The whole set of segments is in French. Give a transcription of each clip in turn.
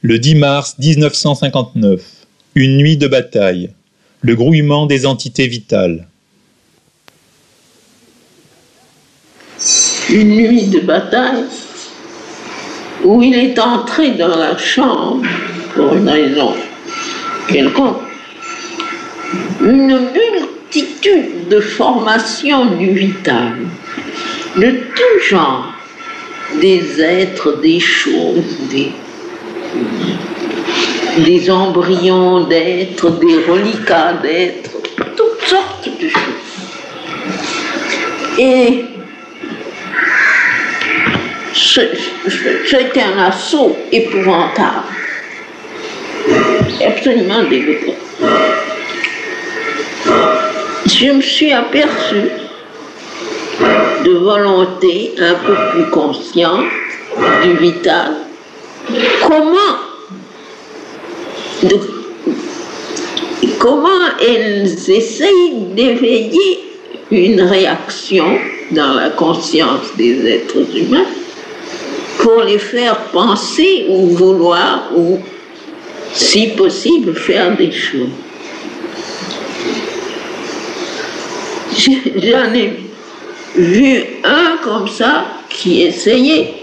Le 10 mars 1959, une nuit de bataille, le grouillement des entités vitales. Une nuit de bataille où il est entré dans la chambre pour une raison quelconque. Une multitude de formations du vital, de tout genre, des êtres, des choses, des embryons d'êtres, des reliquats d'êtres, toutes sortes de choses. Et c'était un assaut épouvantable, absolument dégoûtant. Je me suis aperçue de volonté un peu plus consciente du vital, comment elles essayent d'éveiller une réaction dans la conscience des êtres humains pour les faire penser ou vouloir ou, si possible, faire des choses. J'en ai vu un comme ça qui essayait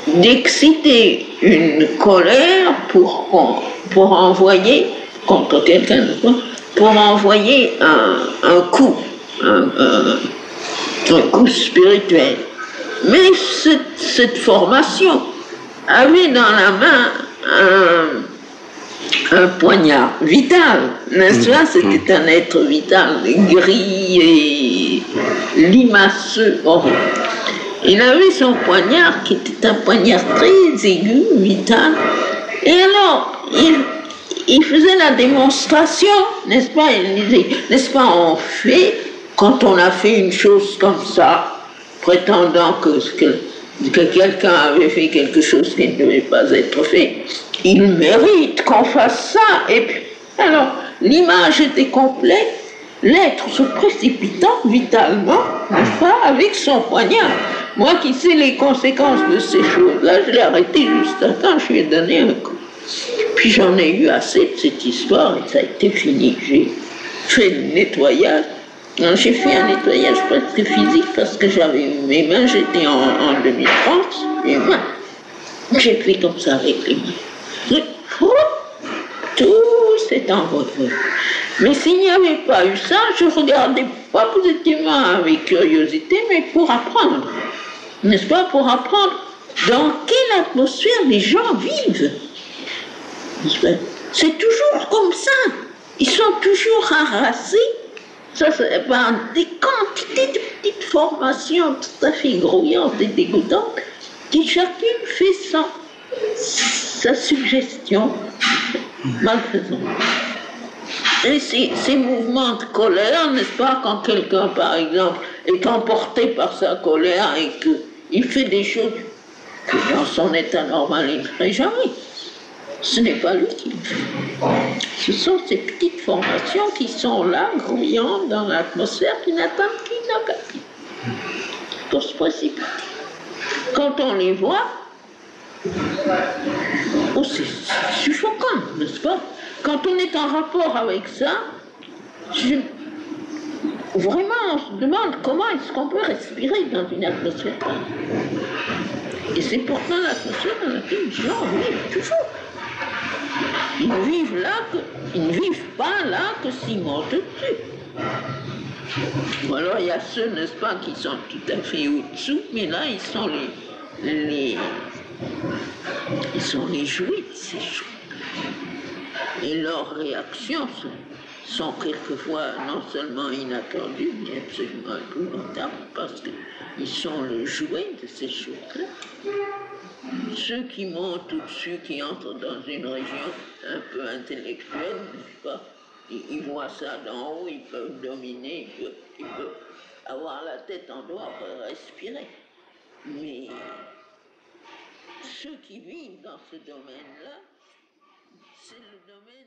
d'exciter une colère pour envoyer contre quelqu'un, pour envoyer un coup spirituel. Mais cette formation avait dans la main un poignard vital, n'est-ce pas? C'était un être vital, gris et limaçeux. Il avait son poignard qui était un poignard très aigu, vital. Et alors, il faisait la démonstration, n'est-ce pas? Il disait, n'est-ce pas, on fait, quand on a fait une chose comme ça, prétendant que quelqu'un avait fait quelque chose qui ne devait pas être fait, il mérite qu'on fasse ça. Et puis, alors, l'image était complète, l'être se précipitant vitalement, n'est-ce pas, avec son poignard. Moi qui sais les conséquences de ces choses-là, je l'ai arrêté juste à temps, je lui ai donné un coup. Puis j'en ai eu assez de cette histoire et ça a été fini. J'ai fait le nettoyage. J'ai fait un nettoyage presque physique parce que j'avais mes mains, j'étais en demi-France, et moi, j'ai fait comme ça avec les mains. Tout s'est envolé. Mais s'il n'y avait pas eu ça, je regardais pas positivement avec curiosité, mais pour apprendre. N'est-ce pas? Pour apprendre dans quelle atmosphère les gens vivent. C'est toujours comme ça. Ils sont toujours harassés. Ça, c'est par des quantités de petites formations tout à fait grouillantes et dégoûtantes qui chacune fait sa suggestion malfaisante. Et ces mouvements de colère, n'est-ce pas, quand quelqu'un, par exemple, est emporté par sa colère et qu'il fait des choses que dans son état normal il ne ferait jamais. Ce n'est pas lui qui le fait. Ce sont ces petites formations qui sont là, grouillantes dans l'atmosphère, qui n'attendent qu'une occasion pour se précipiter. Quand on les voit, c'est suffocant, n'est-ce pas? Quand on est en rapport avec ça, vraiment on se demande comment est-ce qu'on peut respirer dans une atmosphère. Et c'est pourtant l'atmosphère dans laquelle les gens vivent toujours. Ils ne vivent pas là que s'ils montent dessus. Ou alors il y a ceux, n'est-ce pas, qui sont tout à fait au-dessous, mais là ils sont les jouets de ces choses. Et leurs réactions sont quelquefois non seulement inattendues, mais absolument épouvantables, parce qu'ils sont le jouet de ces choses-là. Ceux qui montent au-dessus, qui entrent dans une région un peu intellectuelle, n'est-ce pas, ils voient ça d'en haut, ils peuvent dominer, ils peuvent avoir la tête en dehors pour respirer. Mais ceux qui vivent dans ce domaine-là, c'est le domaine